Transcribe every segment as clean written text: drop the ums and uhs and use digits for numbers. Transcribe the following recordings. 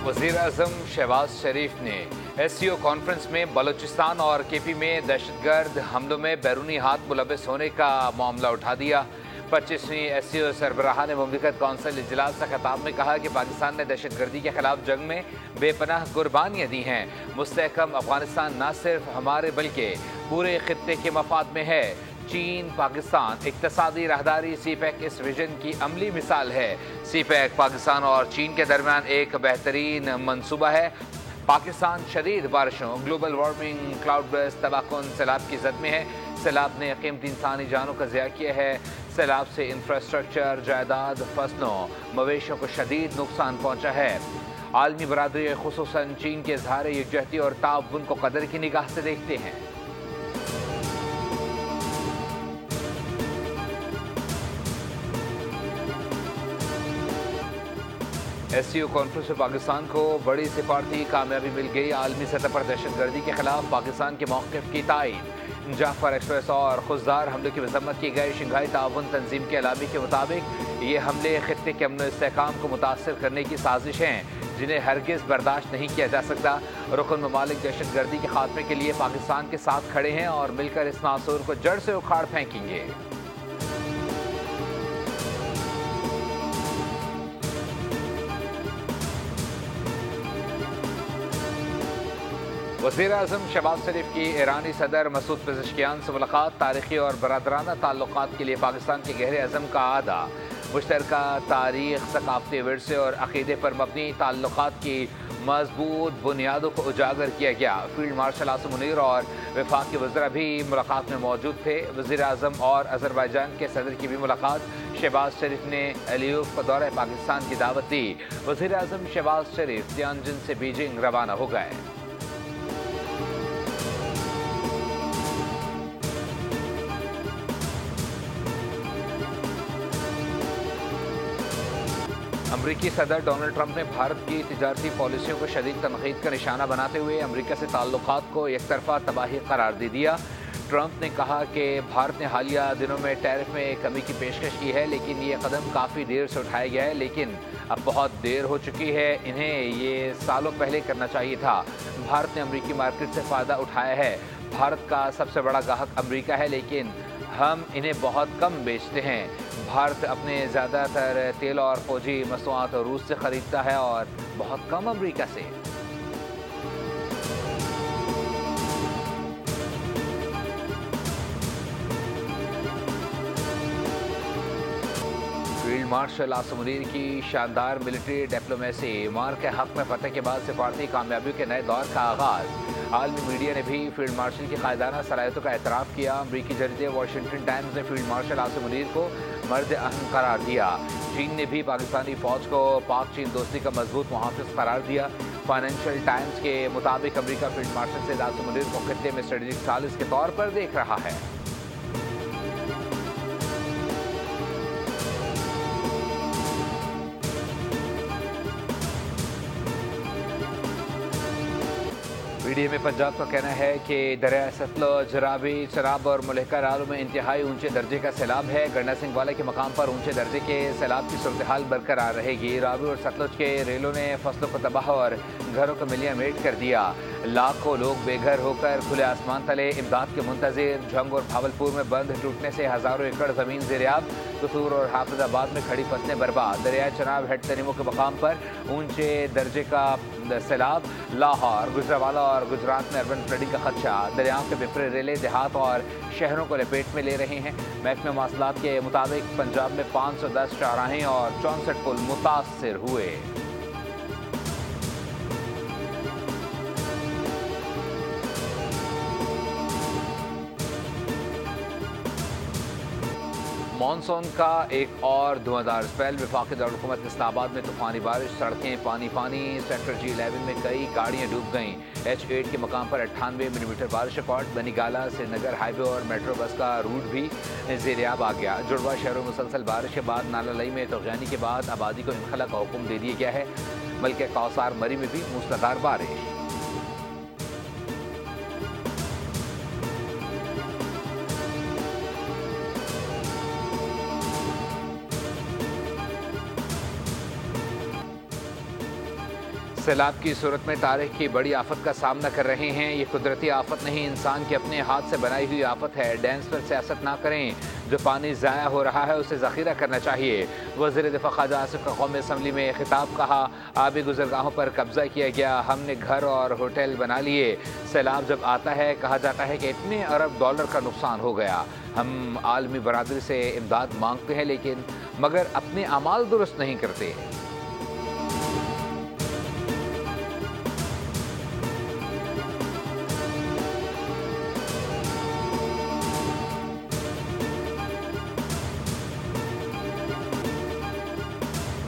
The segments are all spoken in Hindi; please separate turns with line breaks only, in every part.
वज़ीर-ए-आज़म शहबाज शरीफ ने SCO कॉन्फ्रेंस में बलूचिस्तान और KP में दहशतगर्द हमलों में बैरूनी हाथ मुलव्वस होने का मामला उठा दिया। 25वीं SCO सरबराह ने मुमलिकत कौंसिल इजलास से खिताब में कहा कि पाकिस्तान ने दहशतगर्दी के खिलाफ जंग में बेपनाह कुर्बानियाँ दी हैं। मुस्तहकम अफगानिस्तान न सिर्फ हमारे बल्कि पूरे खित्ते के मफाद में है। चीन पाकिस्तान इक्तसादी राहदारी CPEC इस विजन की अमली मिसाल है। CPEC पाकिस्तान और चीन के दरमियान एक बेहतरीन मंसूबा है। पाकिस्तान शदीद बारिशों, ग्लोबल वार्मिंग, क्लाउड बर्स्ट, तबाहकुन, सैलाब की जद में है। सैलाब ने कीमती इंसानी जानों का ज़िया किया है। सैलाब से इंफ्रास्ट्रक्चर, जायदाद, फसलों, मवेशियों को शदीद नुकसान पहुँचा है। आलमी बरादरी खुसूसन चीन के इज़हार यकजहती और ताउन को कदर की निगाह से देखते हैं। SCO कॉन्फ्रेंस में पाकिस्तान को बड़ी सिफारती कामयाबी मिल गई। आलमी सतह पर दहशतगर्दी के खिलाफ पाकिस्तान के मौक़िफ़ की तायीद। जाफर एक्सप्रेस और खुजदार हमलों की मजम्मत की गई। शंघाई ताउन तंजीम के अलामी के मुताबिक ये हमले खित्ते के अमन इस्तेहकाम को मुतासर करने की साजिश हैं जिन्हें हरगिज़ बर्दाश्त नहीं किया जा सकता। रुकन ममालिक दहशतगर्दी के खात्मे के लिए पाकिस्तान के साथ खड़े हैं और मिलकर इस नासूर को जड़ से उखाड़ फेंकेंगे। वज़ीर-ए-आज़म शहबाज शरीफ की ईरानी सदर मसूद पेज़ेश्कियान से मुलाकात तारीख़ी और बरादराना ताल्लुक़ात के लिए पाकिस्तान के गहरे अज़म का आदा। मुश्तरका तारीख़, सकाफ़ती विरसे और अक़ीदे पर मबनी ताल्लुक़ात की मजबूत बुनियादों को उजागर किया गया। फील्ड मार्शल आसिम मुनीर और वफाकी वज़रा भी मुलाकात में मौजूद थे। वज़ीर-ए-आज़म और अज़रबैजान के सदर की भी मुलाकात। शहबाज शरीफ ने अलियूफ का दौरा पाकिस्तान की दावत दी। वज़ीर-ए-आज़म शहबाज शरीफ तियानजिन से बीजिंग रवाना हो गए। अमरीकी सदर डोनाल्ड ट्रंप ने भारत की तिजारती पॉलिसियों को शदीद तनकीद का निशाना बनाते हुए अमरीका से ताल्लुकात को एक तरफा तबाही करार दे दिया। ट्रंप ने कहा कि भारत ने हालिया दिनों में टैरिफ में कमी की पेशकश की है, लेकिन ये कदम काफ़ी देर से उठाया गया है, लेकिन अब बहुत देर हो चुकी है। इन्हें ये सालों पहले करना चाहिए था। भारत ने अमरीकी मार्केट से फ़ायदा उठाया है। भारत का सबसे बड़ा ग्राहक अमरीका है, लेकिन हम इन्हें बहुत कम बेचते हैं। भारत अपने ज़्यादातर तेल और फौजी मसनूआत रूस से ख़रीदता है और बहुत कम अमरीका से। फील्ड मार्शल आसिम मुनीर की शानदार मिलिट्री डिप्लोमेसी। मार के हक में फतह के बाद सिफारती कामयाबियों के नए दौर का आगाज़। आलमी मीडिया ने भी फील्ड मार्शल की कायदाना सलाहियतों का एतराफ़ किया। अमरीकी जरीदे वाशिंगटन टाइम्स ने फील्ड मार्शल आसिम मुनीर को मर्द अहम करार दिया। चीन ने भी पाकिस्तानी फ़ौज को पाक चीन दोस्ती का मजबूत मुहाफ़िज़ करार दिया। फाइनेंशियल टाइम्स के मुताबिक अमरीका फील्ड मार्शल सैयद आसिम मुनीर को खित्ते में स्ट्रेटेजिक सालिस के तौर पर देख रहा है। मीडिया में पंजाब का कहना है कि दरिया सतलुज, रावी, चनाब और मुलहका नालों में इंतहाई ऊंचे दर्जे का सैलाब है। गन्ना सिंह वाला के मकाम पर ऊंचे दर्जे के सैलाब की सूरत हाल बरकरार रहेगी। रावी और सतलुज के रेलों ने फसलों को तबाह और घरों को मिलिया मेट कर दिया। लाखों लोग बेघर होकर खुले आसमान तले इमदाद के मुंतजिर। झंग और भावलपुर में बंद टूटने से हज़ारों एकड़ ज़मीन ज़ेरियाब। कसूर और हाफिजाबाद में खड़ी फसलें बर्बाद। दरिया चनाब हेड तनीमों के मकाम पर ऊंचे दर्जे का सैलाब। लाहौर, गुजरावाला और गुजरात में अर्बन फ्लडिंग का खदशा। दरियाओं के बिफरे रेले देहात और शहरों को लपेट में ले रहे हैं। महकमे मवासलात के मुताबिक पंजाब में 510 शाहराहें और 64 पुल मुतासर हुए। मानसून का एक और धुआंधार स्पेल। वफाकी दारुल-हुकूमत इस्लामाबाद में तूफानी बारिश, सड़कें पानी पानी। सेक्टर G11 में कई गाड़ियां डूब गईं। H8 के मकाम पर 98 मिलीमीटर बारिश रिकॉर्ड। बनीगाला श्रीनगर हाईवे और मेट्रो बस का रूट भी ज़ेरियाब आ गया। जुड़वा शहरों में मुसलसल बारिश के बाद नालालई में तगयानी के बाद आबादी को इनखला का हुक्म दे दिया गया है। बल्कि कौसार मरी में भी मूसलाधार बारिश। सैलाब की सूरत में तारीख की बड़ी आफत का सामना कर रहे हैं। ये कुदरती आफत नहीं, इंसान की अपने हाथ से बनाई हुई आफत है। डैम्स पर सियासत ना करें। जो पानी ज़ाया हो रहा है उसे ज़ख़ीरा करना चाहिए। वज़ीर दिफ़ा ख्वाजा आसिफ का कौमी असम्बली में खिताब। कहा, आबी गुज़रगाहों पर कब्जा किया गया, हमने घर और होटल बना लिए। सैलाब जब आता है कहा जाता है कि इतने अरब डॉलर का नुकसान हो गया। हम आलमी बरादरी से इमदाद मांगते हैं लेकिन मगर अपने अमाल दुरुस्त नहीं करते।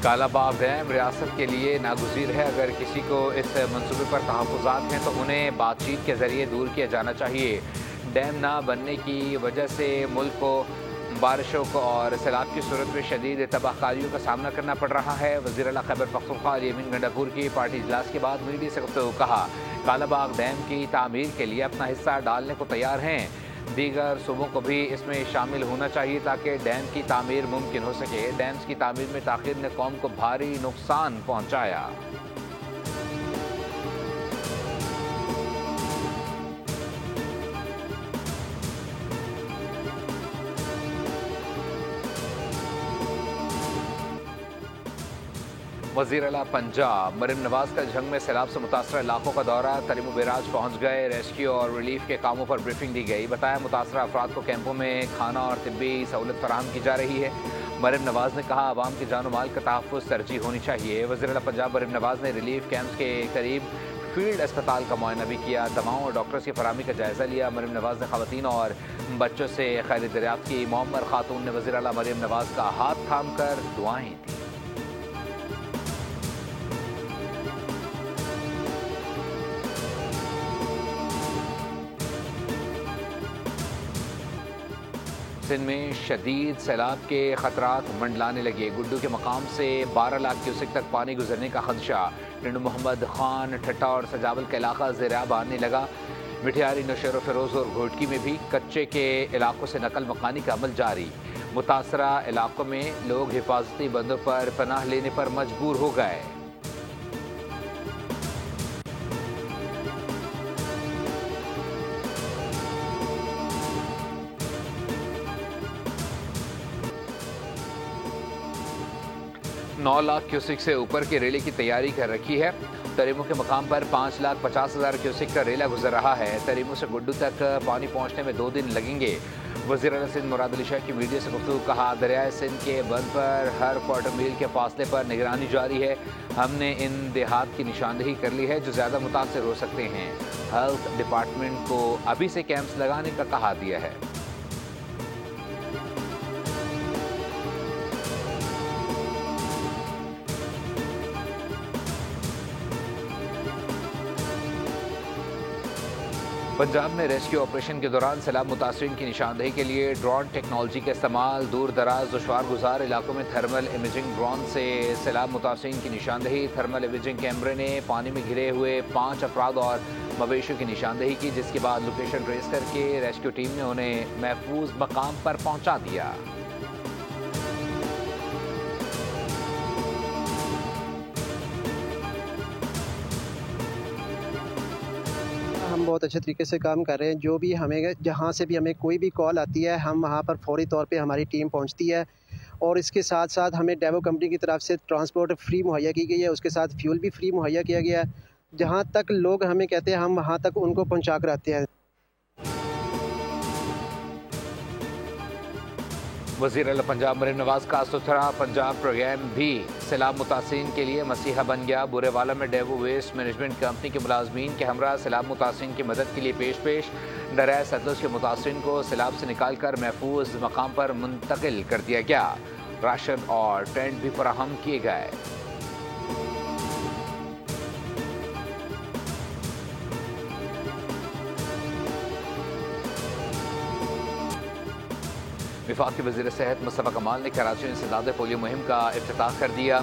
कालाबाग डैम रियासत के लिए नागुज़ीर है। अगर किसी को इस मंसूबे पर तहफ़्फ़ुज़ात हैं तो उन्हें बातचीत के ज़रिए दूर किया जाना चाहिए। डैम ना बनने की वजह से मुल्क को बारिशों को और सैलाब की सूरत में शदीद तबाहकारियों का सामना करना पड़ रहा है। वज़ीर आला खैबर पख्तूनख्वा अमीन गंडापुर की पार्टी इजलास के बाद मीडिया से गुफ्तगू। कहा, कालाबाग डैम की तामीर के लिए अपना हिस्सा डालने को तैयार हैं। दीगर सूबों को भी इसमें शामिल होना चाहिए ताकि डैम की तामीर मुमकिन हो सके। डैम्स की तामीर में ताख़ीर ने कौम को भारी नुकसान पहुँचाया। वज़ीर आला पंजाब मरीम नवाज का जंग में सैलाब से मुतासरा इलाकों का दौरा। तरीमो बैराज पहुँच गए। रेस्क्यू और रिलीफ के कामों पर ब्रीफिंग दी गई। बताया, मुतासरा अफराद को कैंपों में खाना और तिब्बी सहूलत फराहम की जा रही है। मरीम नवाज ने कहा, आवाम की जान माल का तहफ़्फ़ुज़ तरजीह होनी चाहिए। वज़ीर आला पंजाब मरीम नवाज ने रिलीफ कैंप्स के करीब फील्ड अस्पताल का मुआयना भी किया। दवाओं और डॉक्टर्स की फराहमी का जायज़ा लिया। मरीम नवाज ने ख़वातीन और बच्चों से खैर दरियाफ्त की। मोअम्मर खातून ने वज़ीर आला मरीम नवाज का हाथ थाम कर दुआएं दी। सिंध में शदीद सैलाब के खतरात मंडलाने लगे। गुड्डू के मकाम से 12 लाख क्यूसेक तक पानी गुजरने का खदशा। टिंडू मोहम्मद खान, ठट्टा और सजावल का इलाका ज़ेर-आब आने लगा। मिठियारी, नौशेर फिरोज और घोटकी में भी कच्चे के इलाकों से नकल मकानी का अमल जारी। मुतासरा इलाकों में लोग हिफाजती बंदों पर पनाह लेने पर मजबूर हो गए। नौ लाख क्यूसिक से ऊपर की रेले की तैयारी कर रखी है। तरीमो के मकाम पर 5,50,000 क्यूसिक का रेला गुजर रहा है। तरीमो से गुड्डू तक पानी पहुंचने में 2 दिन लगेंगे। वज़ीर आला सिंध मुराद अली शाह की मीडिया से गुफ्तगू। कहा, दरियाए सिंध के बंद पर हर क्वार्टर मील के फासले पर निगरानी जारी है। हमने इन देहात की निशानदेही कर ली है जो ज़्यादा मुतासर हो सकते हैं। हेल्थ डिपार्टमेंट को अभी से कैंप्स लगाने का कहा दिया है। पंजाब में रेस्क्यू ऑपरेशन के दौरान सैलाब मुतासरीन की निशानदेही के लिए ड्रोन टेक्नोलॉजी का इस्तेमाल। दूर दराज दुश्वार गुजार इलाकों में थर्मल इमेजिंग ड्रोन से सैलाब मुतासरीन की निशानदेही। थर्मल इमेजिंग कैमरे ने पानी में घिरे हुए 5 अफराद और मवेशियों की निशानदेही की, जिसके बाद लोकेशन ट्रेस करके रेस्क्यू टीम ने उन्हें महफूज मकाम पर पहुंचा दिया।
हम बहुत अच्छे तरीके से काम कर रहे हैं। जो भी हमें जहाँ से भी हमें कोई भी कॉल आती है हम वहाँ पर फौरी तौर पे हमारी टीम पहुँचती है। और इसके साथ साथ हमें डेवो कंपनी की तरफ से ट्रांसपोर्ट फ्री मुहैया की गई है। उसके साथ फ्यूल भी फ्री मुहैया किया गया है। जहाँ तक लोग हमें कहते हैं हम वहाँ तक उनको पहुँचा कर आते हैं।
वज़ीर आला पंजाब मरीम नवाज का सुथरा पंजाब प्रोग्राम भी सैलाब मुतासिरीन के लिए मसीहा बन गया। बुरेवाला में डेवो वेस्ट मैनेजमेंट कंपनी के मुलाजमीन के हमरा सैलाब मुतासिरीन की मदद के लिए पेश दरियाए सतलुज के मुतासिरीन को सैलाब से निकाल कर महफूज मकाम पर मुंतकिल कर दिया गया। राशन और टेंट भी फराहम किए गए। वफाकी वज़ीर सेहत मुस्तफ़ा कमाल ने कराची में इंसदाद पोलियो मुहिम का इफ्तिताह कर दिया।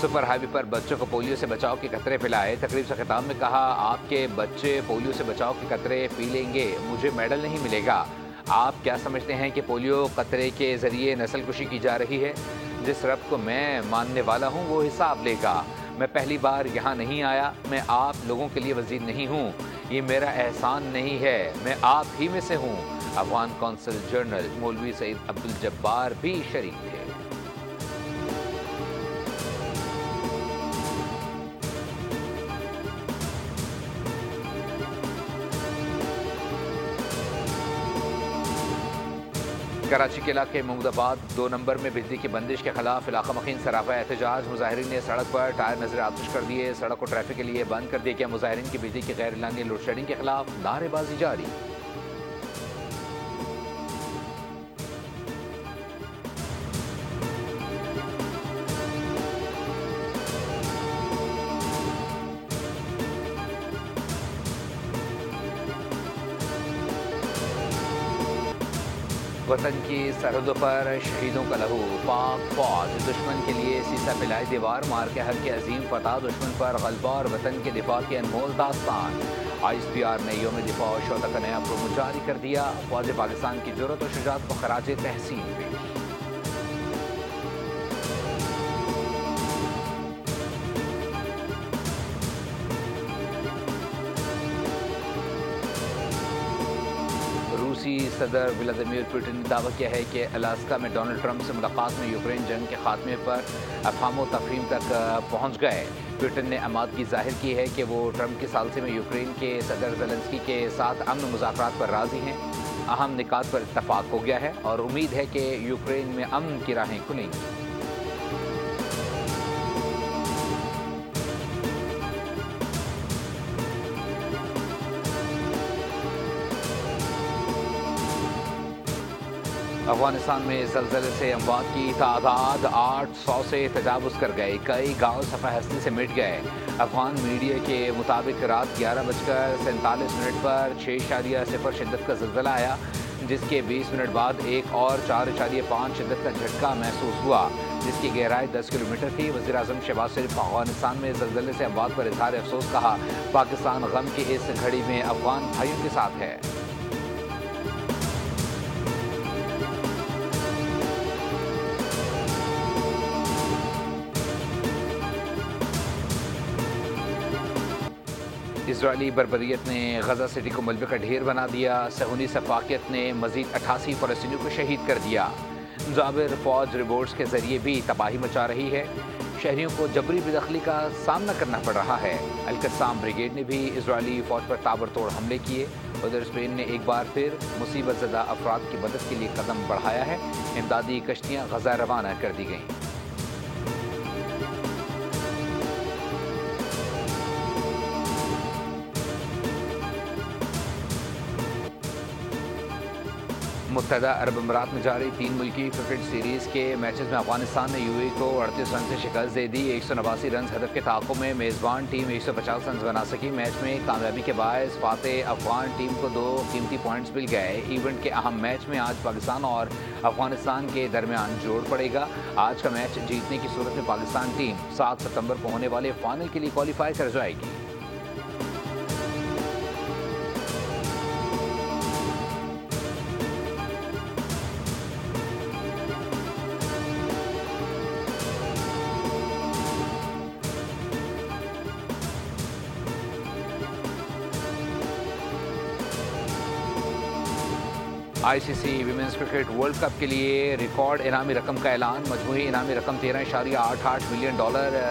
सुपर हाईवे पर बच्चों को पोलियो से बचाव के कतरे पिलाए। तकरीब से खिताब में कहा, आपके बच्चे पोलियो से बचाव के कतरे पी लेंगे, मुझे मेडल नहीं मिलेगा। आप क्या समझते हैं कि पोलियो कतरे के ज़रिए नस्ल कुशी की जा रही है? जिस रब को मैं मानने वाला हूँ वो हिसाब लेगा। मैं पहली बार यहाँ नहीं आया, मैं आप लोगों के लिए वजीर नहीं हूँ, ये मेरा एहसान नहीं है, मैं आप ही में से हूँ। अफगान कौंसल जनरल मौलवी सईद अब्दुल जब्बार भी शरीक थे। कराची के इलाके महमूदाबाद 2 नंबर में बिजली की बंदिश के खिलाफ इलाका मकीन सराफा एहतजाज। मुजाहिरीन ने सड़क पर टायर नजर आतिश कर दिए, सड़क को ट्रैफिक के लिए बंद कर दिया गया। मुजाहिरीन की बिजली की गैर एलानी लोड शेडिंग के खिलाफ नारेबाजी जारी। वतन की सरहदों पर शहीदों का लहू, पाक फौज दुश्मन के लिए सीसा पिलाई दीवार, मार के हक के अजीम फतह, दुश्मन पर गलबा और वतन के दिफा की अनमोल दास्तान। ISPR ने योम दिफा और शोधा का नया प्रोमो जारी कर दिया। फौज पाकिस्तान की जुर्रत और शुजात को खराज तहसीन पेश। रूसी सदर व्लादिमीर पुतिन ने दावा किया है कि अलास्का में डोनाल्ड ट्रंप से मुलाकात में यूक्रेन जंग के खात्मे पर अफहाम तफहीम तक पहुंच गए। पुतिन ने आमादगी जाहिर की है कि वो ट्रंप की सालसी में यूक्रेन के सदर ज़ेलेंस्की के साथ अमन मुज़ाकरात पर राज़ी हैं। अहम निकात पर इत्तफाक हो गया है और उम्मीद है कि यूक्रेन में अमन की राहें खुलेंगी। अफगानिस्तान में ज़लज़ले से अमवात की तादाद 800 से तजावुज़ कर गए, कई गाँव सफ़ा हस्ती से मिट गए। अफगान मीडिया के मुताबिक रात 11:47 पर 6.0 शिद्दत का ज़लज़ला आया, जिसके 20 मिनट बाद एक और 4.5 शिद्दत का झटका महसूस हुआ, जिसकी गहराई 10 किलोमीटर थी। वज़ीर आज़म शहबाज शरीफ अफगानिस्तान में ज़लज़ले से अमवात पर इज़हार अफसोस कहा, पाकिस्तान गम की इस घड़ी में अफगान भाइयों के साथ है। इजरायली बर्बरियत ने गजा सिटी को मलबे का ढेर बना दिया। सहूनी सफाकियत ने मजीद 88 फ़लस्तीनियों को शहीद कर दिया। जाबिर फौज रिपोर्ट्स के जरिए भी तबाही मचा रही है। शहरियों को जबरी बेदखली का सामना करना पड़ रहा है। अल-कस्साम ब्रिगेड ने भी इजरायली फौज पर ताबड़तोड़ हमले किए। उधर स्पेन ने एक बार फिर मुसीबत ज़दा अफराद की मदद के लिए कदम बढ़ाया है। इमदादी कश्तियाँ गजा रवाना कर दी गईं। मुत्तहदा अरब अमीरात में जारी 3 मुल्की क्रिकेट सीरीज़ के मैचेस में अफगानिस्तान ने UAE को 38 रन से शिकस्त दे दी। 189 रन हदफ के ताक़ुब में मेज़बान टीम 150 रन बना सकी। मैच में कामयाबी के बायस फातेह अफगान टीम को 2 कीमती पॉइंट्स मिल गए। इवेंट के अहम मैच में आज पाकिस्तान और अफगानिस्तान के दरमियान जोड़ पड़ेगा। आज का मैच जीतने की सूरत में पाकिस्तान टीम 7 सितंबर को होने वाले फाइनल के लिए क्वालिफाई कर जाएगी। ICC women's cricket world cup के लिए रिकॉर्ड इनामी रकम का ऐलान। मजमूई इनामी रकम $13.88 मिलियन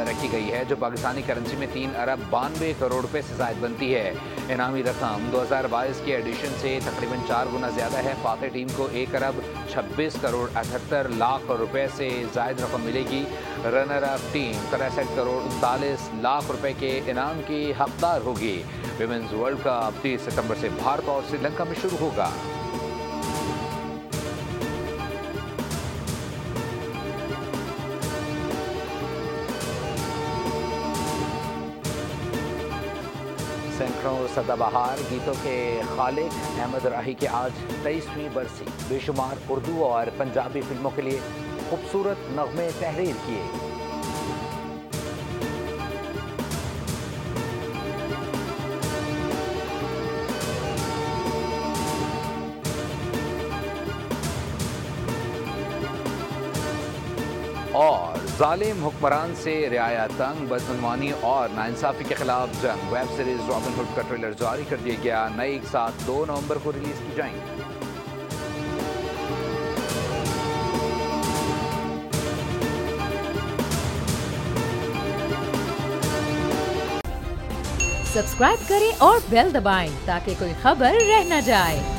रखी गई है, जो पाकिस्तानी करेंसी में 3 अरब 92 करोड़ रुपए से ज़ायद बनती है। इनामी रकम 2022 के एडिशन से तकरीबन 4 गुना ज़्यादा है। फातेह टीम को 1 अरब 26 करोड़ 78 लाख रुपए से ज़ायद रकम मिलेगी। Runner up team 63 crore 39 lakh रुपए के इनाम की हकदार होगी। विमेंस वर्ल्ड कप 30 सितंबर से भारत और श्रीलंका में शुरू होगा। सैकड़ों सदाबहार गीतों के खालिक अहमद राही की आज 23वीं बरसी। बेशुमार उर्दू और पंजाबी फिल्मों के लिए खूबसूरत नगमे तहरीर किए। और जालिम हुक्मरान से रियाया तंग, बदनवानी और नाइंसाफी के खिलाफ जंग। वेब सीरीज रॉबिन हुड का ट्रेलर जारी कर दिया गया। नई साथ 2 नवंबर को रिलीज की जाएंगी।
सब्सक्राइब करें और बेल दबाएं ताकि कोई खबर रह न जाए।